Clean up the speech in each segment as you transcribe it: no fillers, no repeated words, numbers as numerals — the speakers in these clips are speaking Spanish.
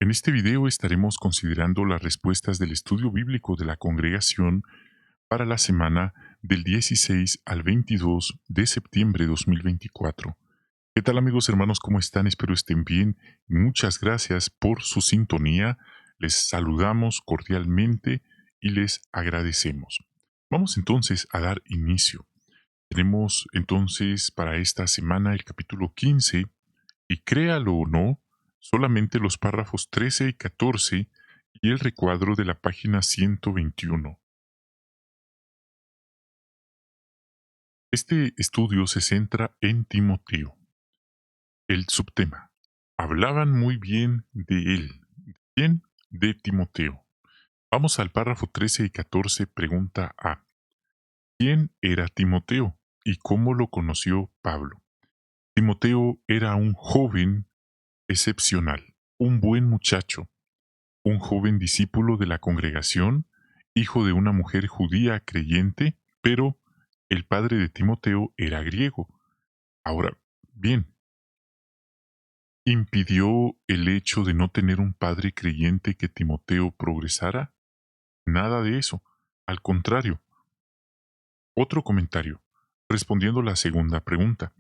En este video estaremos considerando las respuestas del estudio bíblico de la congregación para la semana del 16 al 22 de septiembre de 2024. ¿Qué tal amigos hermanos? ¿Cómo están? Espero estén bien. Muchas gracias por su sintonía. Les saludamos cordialmente y les agradecemos. Vamos entonces a dar inicio. Tenemos entonces para esta semana el capítulo 15 y créalo o no, solamente los párrafos 13 y 14 y el recuadro de la página 121. Este estudio se centra en Timoteo. El subtema. Hablaban muy bien de él. ¿Quién? De Timoteo. Vamos al párrafo 13 y 14, pregunta A. ¿Quién era Timoteo y cómo lo conoció Pablo? Timoteo era un joven excepcional, un buen muchacho, un joven discípulo de la congregación, hijo de una mujer judía creyente, pero el padre de Timoteo era griego. Ahora, bien, ¿impidió el hecho de no tener un padre creyente que Timoteo progresara? Nada de eso. Al contrario. Otro comentario. Respondiendo la segunda pregunta.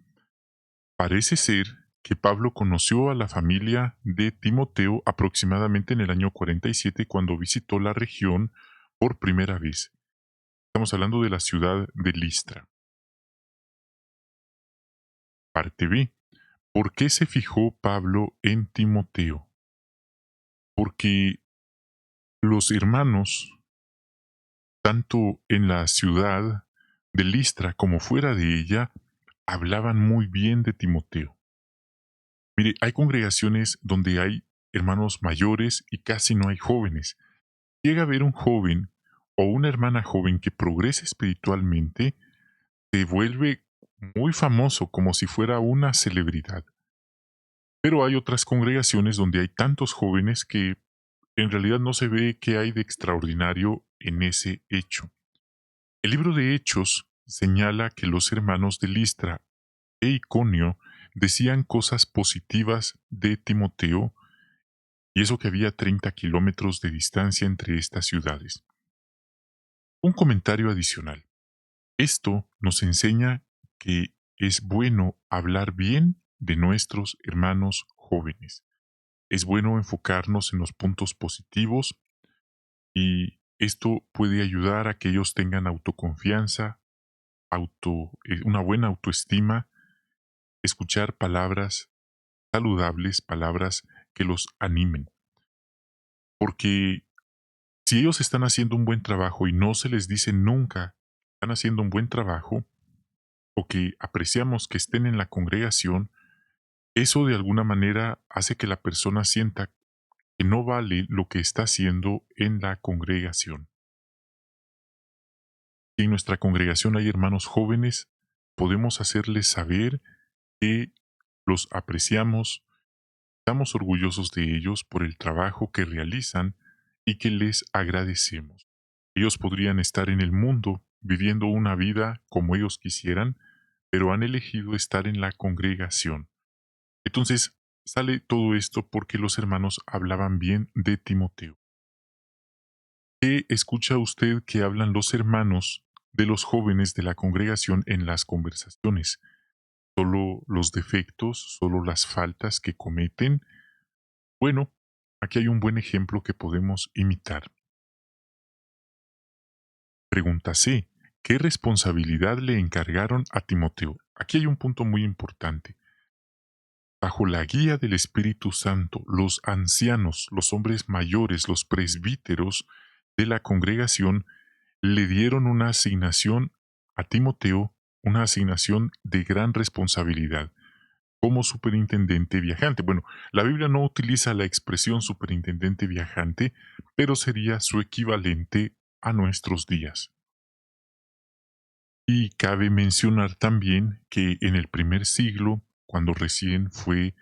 Parece ser que Pablo conoció a la familia de Timoteo aproximadamente en el año 47 cuando visitó la región por primera vez. Estamos hablando de la ciudad de Listra. Parte B. ¿Por qué se fijó Pablo en Timoteo? Porque los hermanos, tanto en la ciudad de Listra como fuera de ella, hablaban muy bien de Timoteo. Mire, hay congregaciones donde hay hermanos mayores y casi no hay jóvenes. Llega a haber un joven o una hermana joven que progresa espiritualmente, se vuelve muy famoso como si fuera una celebridad. Pero hay otras congregaciones donde hay tantos jóvenes que en realidad no se ve qué hay de extraordinario en ese hecho. El libro de Hechos señala que los hermanos de Listra e Iconio decían cosas positivas de Timoteo, y eso que había 30 kilómetros de distancia entre estas ciudades. Un comentario adicional. Esto nos enseña que es bueno hablar bien de nuestros hermanos jóvenes. Es bueno enfocarnos en los puntos positivos y esto puede ayudar a que ellos tengan autoconfianza, una buena autoestima, escuchar palabras saludables, palabras que los animen. Porque si ellos están haciendo un buen trabajo y no se les dice nunca que están haciendo un buen trabajo o que apreciamos que estén en la congregación, eso de alguna manera hace que la persona sienta que no vale lo que está haciendo en la congregación. Si en nuestra congregación hay hermanos jóvenes, podemos hacerles saber que los apreciamos, estamos orgullosos de ellos por el trabajo que realizan y que les agradecemos. Ellos podrían estar en el mundo viviendo una vida como ellos quisieran, pero han elegido estar en la congregación. Entonces, sale todo esto porque los hermanos hablaban bien de Timoteo. ¿Qué escucha usted que hablan los hermanos de los jóvenes de la congregación en las conversaciones? ¿Solo los defectos, solo las faltas que cometen? Bueno, aquí hay un buen ejemplo que podemos imitar. Pregunta C. ¿Qué responsabilidad le encargaron a Timoteo? Aquí hay un punto muy importante. Bajo la guía del Espíritu Santo, los ancianos, los hombres mayores, los presbíteros de la congregación le dieron una asignación a Timoteo, una asignación de gran responsabilidad como superintendente viajante. Bueno, la Biblia no utiliza la expresión superintendente viajante, pero sería su equivalente a nuestros días. Y cabe mencionar también que en el primer siglo, cuando recién fue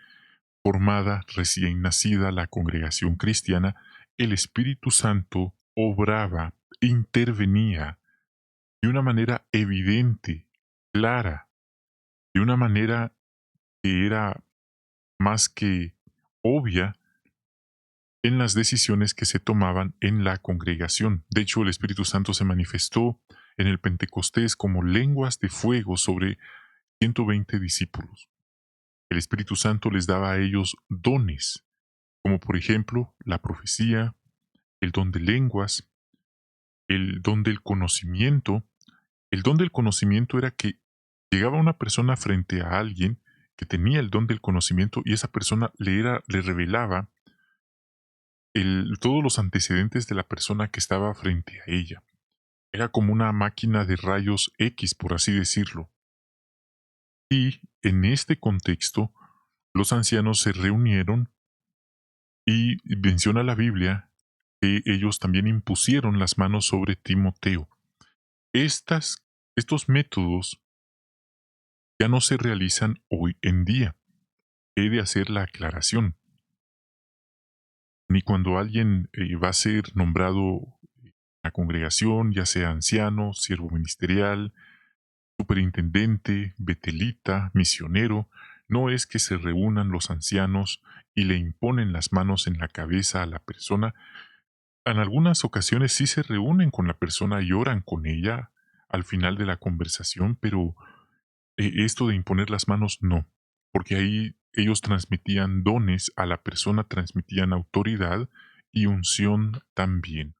formada, recién nacida la congregación cristiana, el Espíritu Santo obraba, intervenía de una manera evidente, clara, de una manera que era más que obvia en las decisiones que se tomaban en la congregación. De hecho, el Espíritu Santo se manifestó en el Pentecostés como lenguas de fuego sobre 120 discípulos. El Espíritu Santo les daba a ellos dones, como por ejemplo la profecía, el don de lenguas, el don del conocimiento. El don del conocimiento era que llegaba una persona frente a alguien que tenía el don del conocimiento y esa persona le revelaba todos los antecedentes de la persona que estaba frente a ella. Era como una máquina de rayos X, por así decirlo. Y en este contexto, los ancianos se reunieron y menciona la Biblia que ellos también impusieron las manos sobre Timoteo. Estos métodos ya no se realizan hoy en día. He de hacer la aclaración. Ni cuando alguien va a ser nombrado en la congregación, ya sea anciano, siervo ministerial, superintendente, betelita, misionero, no es que se reúnan los ancianos y le imponen las manos en la cabeza a la persona. En algunas ocasiones sí se reúnen con la persona y oran con ella al final de la conversación, pero esto de imponer las manos no, porque ahí ellos transmitían dones a la persona, transmitían autoridad y unción también.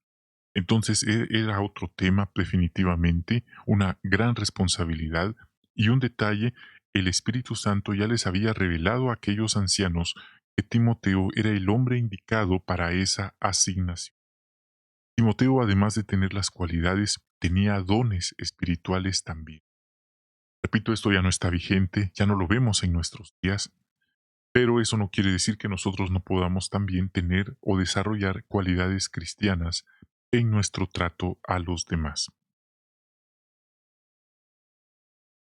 Entonces era otro tema definitivamente, una gran responsabilidad y un detalle, el Espíritu Santo ya les había revelado a aquellos ancianos que Timoteo era el hombre indicado para esa asignación. Timoteo, además de tener las cualidades, tenía dones espirituales también. Repito, esto ya no está vigente, ya no lo vemos en nuestros días, pero eso no quiere decir que nosotros no podamos también tener o desarrollar cualidades cristianas en nuestro trato a los demás.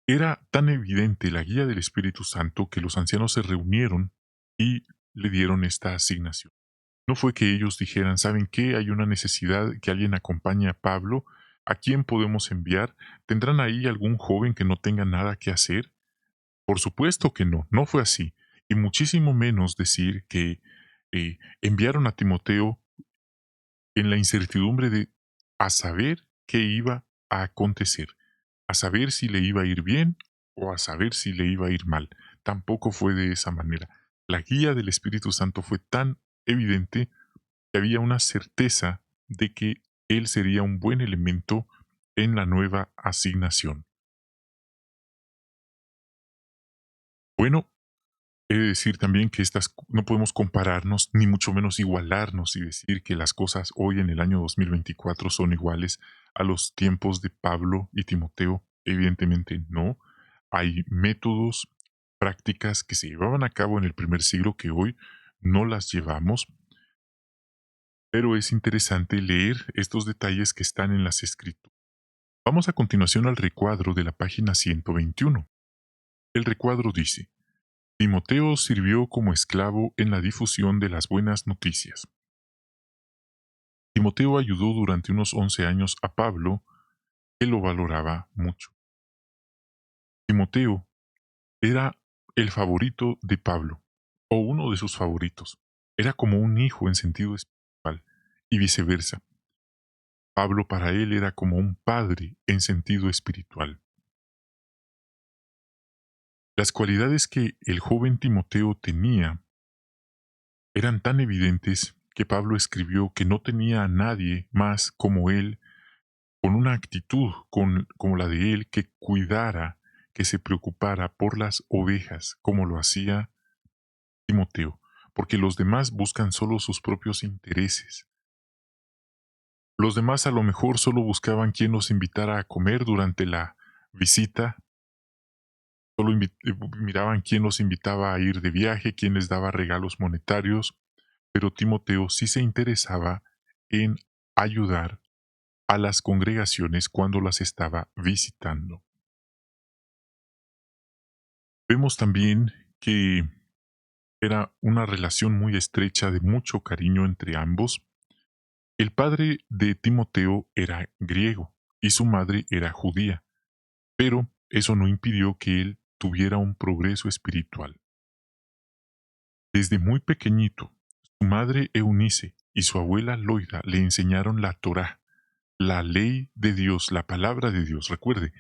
Era tan evidente la guía del Espíritu Santo que los ancianos se reunieron y le dieron esta asignación. No fue que ellos dijeran, ¿saben qué? Hay una necesidad que alguien acompañe a Pablo. ¿A quién podemos enviar? ¿Tendrán ahí algún joven que no tenga nada que hacer? Por supuesto que no, no fue así. Y muchísimo menos decir que enviaron a Timoteo en la incertidumbre de a saber qué iba a acontecer, a saber si le iba a ir bien o a saber si le iba a ir mal. Tampoco fue de esa manera. La guía del Espíritu Santo fue tan evidente que había una certeza de que él sería un buen elemento en la nueva asignación. Bueno, he de decir también que no podemos compararnos, ni mucho menos igualarnos y decir que las cosas hoy en el año 2024 son iguales a los tiempos de Pablo y Timoteo. Evidentemente no. Hay métodos, prácticas que se llevaban a cabo en el primer siglo que hoy no las llevamos, pero es interesante leer estos detalles que están en las escrituras. Vamos a continuación al recuadro de la página 121. El recuadro dice: Timoteo sirvió como esclavo en la difusión de las buenas noticias. Timoteo ayudó durante unos 11 años a Pablo, que lo valoraba mucho. Timoteo era el favorito de Pablo, o uno de sus favoritos. Era como un hijo en sentido espiritual, y viceversa. Pablo para él era como un padre en sentido espiritual. Las cualidades que el joven Timoteo tenía eran tan evidentes que Pablo escribió que no tenía a nadie más como él, con una actitud como la de él, que cuidara, que se preocupara por las ovejas, como lo hacía Timoteo, porque los demás buscan solo sus propios intereses. Los demás a lo mejor solo buscaban quien los invitara a comer durante la visita, solo miraban quién los invitaba a ir de viaje, quién les daba regalos monetarios, pero Timoteo sí se interesaba en ayudar a las congregaciones cuando las estaba visitando. Vemos también que era una relación muy estrecha de mucho cariño entre ambos. El padre de Timoteo era griego y su madre era judía, pero eso no impidió que él tuviera un progreso espiritual. Desde muy pequeñito, Su madre Eunice y su abuela Loida le enseñaron la Torá, la ley de Dios, la palabra de Dios. Recuerde,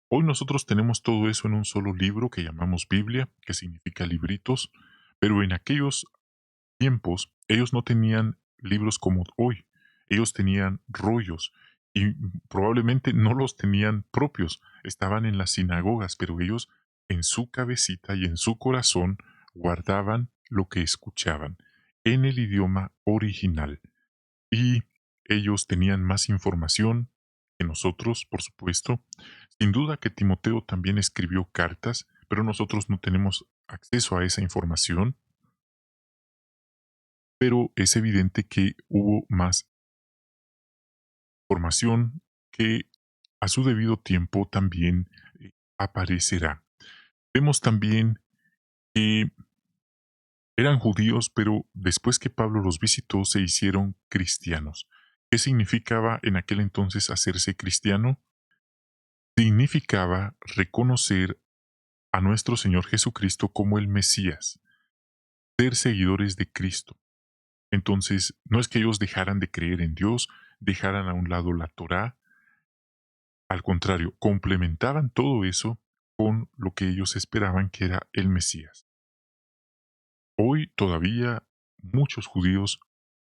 hoy nosotros tenemos todo eso en un solo libro que llamamos Biblia, que significa libritos, pero en aquellos tiempos ellos no tenían libros como hoy, ellos tenían rollos y probablemente no los tenían propios, estaban en las sinagogas, pero ellos en su cabecita y en su corazón guardaban lo que escuchaban en el idioma original y ellos tenían más información que nosotros, por supuesto. Sin duda que Timoteo también escribió cartas, pero nosotros no tenemos acceso a esa información, pero es evidente que hubo más información que a su debido tiempo también aparecerá. Vemos también que eran judíos, pero después que Pablo los visitó se hicieron cristianos. ¿Qué significaba en aquel entonces hacerse cristiano? Significaba reconocer a nuestro Señor Jesucristo como el Mesías, ser seguidores de Cristo. Entonces, no es que ellos dejaran de creer en Dios, dejaran a un lado la Torá, al contrario, complementaban todo eso con lo que ellos esperaban que era el Mesías. Hoy todavía muchos judíos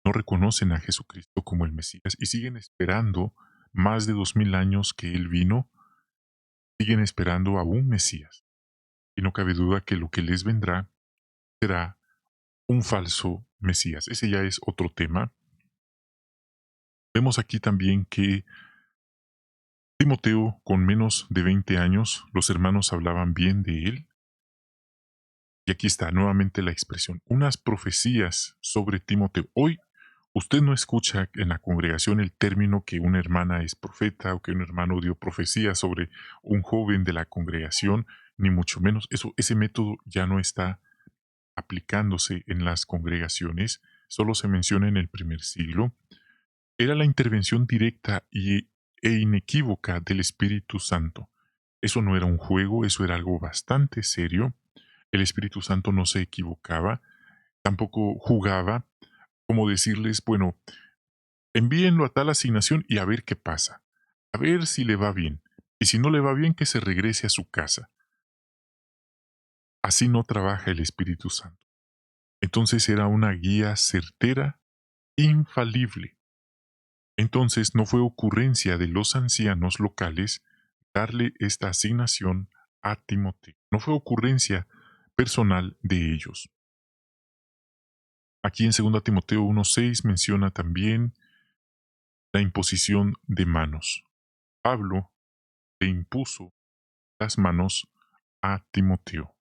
no reconocen a Jesucristo como el Mesías y siguen esperando más de 2000 años que Él vino, siguen esperando a un Mesías. Y no cabe duda que lo que les vendrá será un falso Mesías. Ese ya es otro tema. Vemos aquí también que Timoteo, con menos de 20 años, los hermanos hablaban bien de él. Y aquí está nuevamente la expresión, unas profecías sobre Timoteo. Hoy usted no escucha en la congregación el término que una hermana es profeta o que un hermano dio profecía sobre un joven de la congregación, ni mucho menos. Ese método ya no está aplicándose en las congregaciones, solo se menciona en el primer siglo. Era la intervención directa e inequívoca del Espíritu Santo. Eso no era un juego, eso era algo bastante serio. El Espíritu Santo no se equivocaba, tampoco jugaba, como decirles, bueno, envíenlo a tal asignación y a ver qué pasa, a ver si le va bien, y si no le va bien, que se regrese a su casa. Así no trabaja el Espíritu Santo. Entonces era una guía certera, infalible. Entonces no fue ocurrencia de los ancianos locales darle esta asignación a Timoteo. No fue ocurrencia personal de ellos. Aquí en 2 Timoteo 1:6 menciona también la imposición de manos. Pablo le impuso las manos a Timoteo.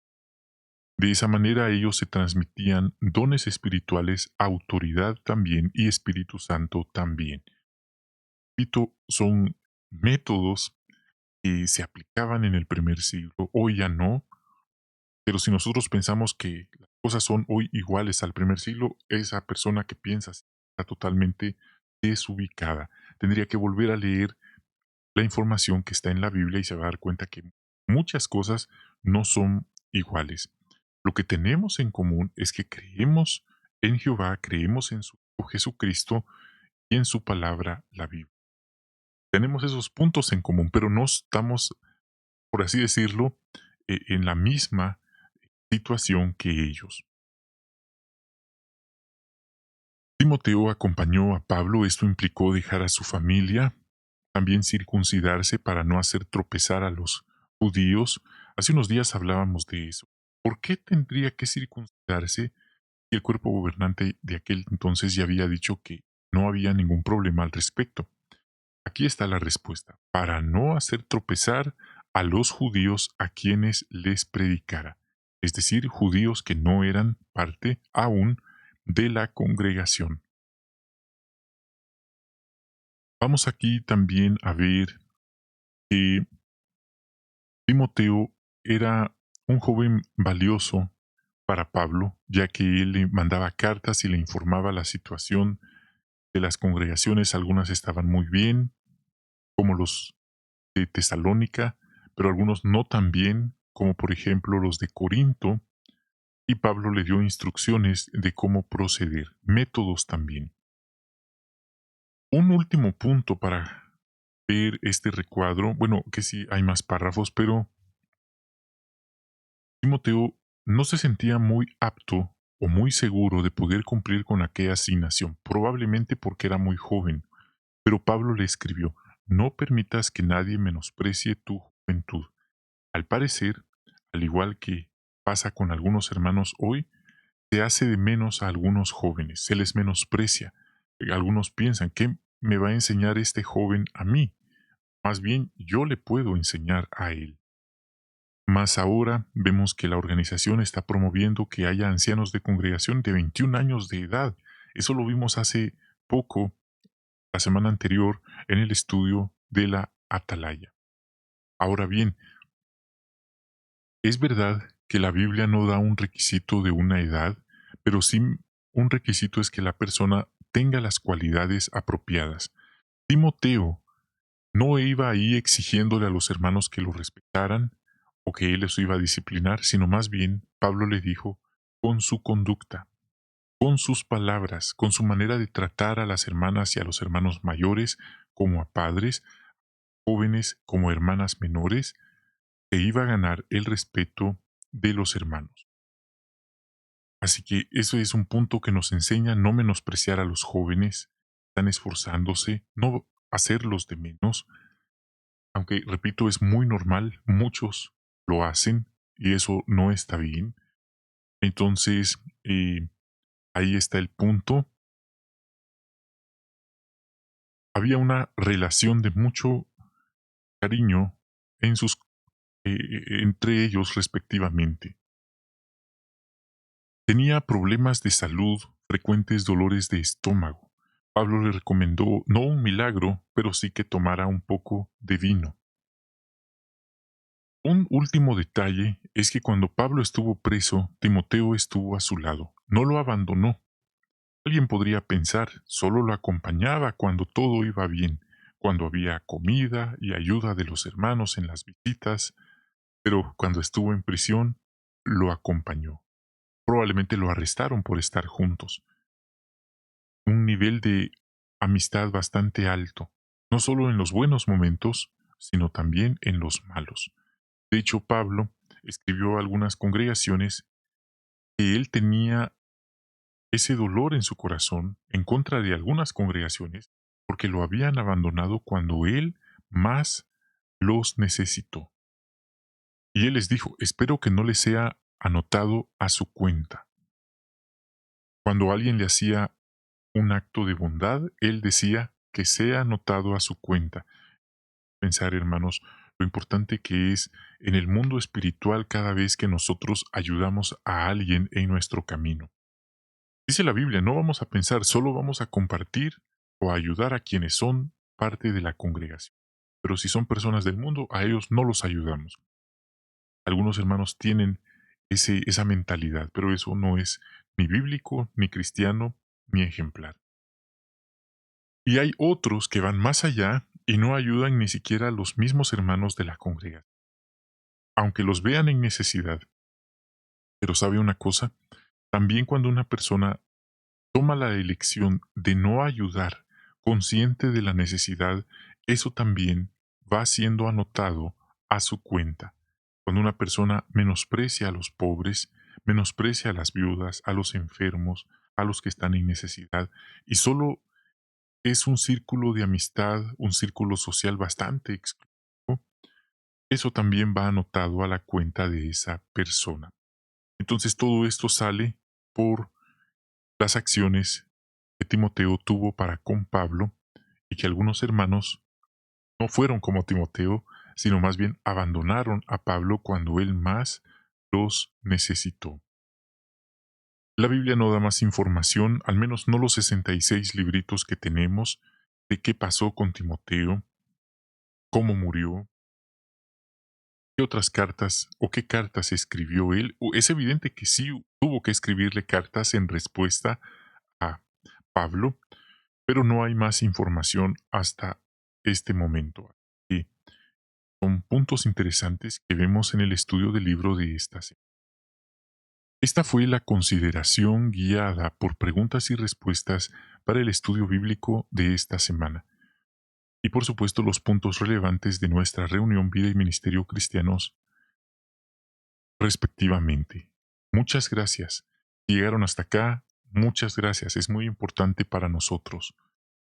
De esa manera ellos se transmitían dones espirituales, autoridad también y Espíritu Santo también. Repito, son métodos que se aplicaban en el primer siglo, hoy ya no, pero si nosotros pensamos que las cosas son hoy iguales al primer siglo, esa persona que piensa así está totalmente desubicada. Tendría que volver a leer la información que está en la Biblia y se va a dar cuenta que muchas cosas no son iguales. Lo que tenemos en común es que creemos en Jehová, creemos en su Hijo Jesucristo y en su palabra, la Biblia. Tenemos esos puntos en común, pero no estamos, por así decirlo, en la misma situación que ellos. Timoteo acompañó a Pablo, esto implicó dejar a su familia, también circuncidarse para no hacer tropezar a los judíos. Hace unos días hablábamos de eso. ¿Por qué tendría que circuncidarse si el cuerpo gobernante de aquel entonces ya había dicho que no había ningún problema al respecto? Aquí está la respuesta, para no hacer tropezar a los judíos a quienes les predicara, es decir, judíos que no eran parte aún de la congregación. Vamos aquí también a ver que Timoteo era un joven valioso para Pablo, ya que él le mandaba cartas y le informaba la situación de las congregaciones. Algunas estaban muy bien, como los de Tesalónica, pero algunos no tan bien, como por ejemplo los de Corinto. y Pablo le dio instrucciones de cómo proceder, métodos también. Un último punto para ver este recuadro, bueno, que sí hay más párrafos, pero Timoteo no se sentía muy apto o muy seguro de poder cumplir con aquella asignación, probablemente porque era muy joven. Pero Pablo le escribió, no permitas que nadie menosprecie tu juventud. Al parecer, al igual que pasa con algunos hermanos hoy, se hace de menos a algunos jóvenes, se les menosprecia. Algunos piensan, ¿qué me va a enseñar este joven a mí? Más bien, yo le puedo enseñar a él. Más ahora vemos que la organización está promoviendo que haya ancianos de congregación de 21 años de edad. Eso lo vimos hace poco, la semana anterior, en el estudio de la Atalaya. Ahora bien, es verdad que la Biblia no da un requisito de una edad, pero sí un requisito es que la persona tenga las cualidades apropiadas. Timoteo no iba ahí exigiéndole a los hermanos que lo respetaran o que él los iba a disciplinar, sino más bien Pablo le dijo con su conducta, con sus palabras, con su manera de tratar a las hermanas y a los hermanos mayores como a padres, jóvenes como hermanas menores, se iba a ganar el respeto de los hermanos. Así que eso es un punto que nos enseña no menospreciar a los jóvenes, están esforzándose, no hacerlos de menos, aunque repito, es muy normal, muchos lo hacen y eso no está bien. Entonces, ahí está el punto. Había una relación de mucho cariño en sus, entre ellos respectivamente. Tenía problemas de salud, frecuentes dolores de estómago. Pablo le recomendó no un milagro, pero sí que tomara un poco de vino. Un último detalle es que cuando Pablo estuvo preso, Timoteo estuvo a su lado. No lo abandonó. Alguien podría pensar, solo lo acompañaba cuando todo iba bien, cuando había comida y ayuda de los hermanos en las visitas, pero cuando estuvo en prisión, lo acompañó. Probablemente lo arrestaron por estar juntos. Un nivel de amistad bastante alto, no solo en los buenos momentos, sino también en los malos. De hecho, Pablo escribió a algunas congregaciones que él tenía ese dolor en su corazón en contra de algunas congregaciones porque lo habían abandonado cuando él más los necesitó. Y él les dijo, espero que no les sea anotado a su cuenta. Cuando alguien le hacía un acto de bondad, él decía que sea anotado a su cuenta. Pensar, hermanos, lo importante que es en el mundo espiritual cada vez que nosotros ayudamos a alguien en nuestro camino. Dice la Biblia, no vamos a pensar, solo vamos a compartir o a ayudar a quienes son parte de la congregación. Pero si son personas del mundo, a ellos no los ayudamos. Algunos hermanos tienen esa mentalidad, pero eso no es ni bíblico, ni cristiano, ni ejemplar. Y hay otros que van más allá y no ayudan ni siquiera a los mismos hermanos de la congregación, aunque los vean en necesidad. Pero sabe una cosa, también cuando una persona toma la elección de no ayudar, consciente de la necesidad, eso también va siendo anotado a su cuenta. Cuando una persona menosprecia a los pobres, menosprecia a las viudas, a los enfermos, a los que están en necesidad, y solo es un círculo de amistad, un círculo social bastante exclusivo, eso también va anotado a la cuenta de esa persona. Entonces todo esto sale por las acciones que Timoteo tuvo para con Pablo y que algunos hermanos no fueron como Timoteo, sino más bien abandonaron a Pablo cuando él más los necesitó. La Biblia no da más información, al menos no los 66 libritos que tenemos, de qué pasó con Timoteo, cómo murió, qué otras cartas o qué cartas escribió él. Es evidente que sí tuvo que escribirle cartas en respuesta a Pablo, pero no hay más información hasta este momento. Y son puntos interesantes que vemos en el estudio del libro de esta semana. Esta fue la consideración guiada por preguntas y respuestas para el estudio bíblico de esta semana. Y por supuesto los puntos relevantes de nuestra reunión Vida y Ministerio Cristianos respectivamente. Muchas gracias. Si llegaron hasta acá, muchas gracias. Es muy importante para nosotros.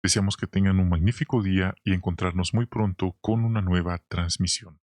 Deseamos que tengan un magnífico día y encontrarnos muy pronto con una nueva transmisión.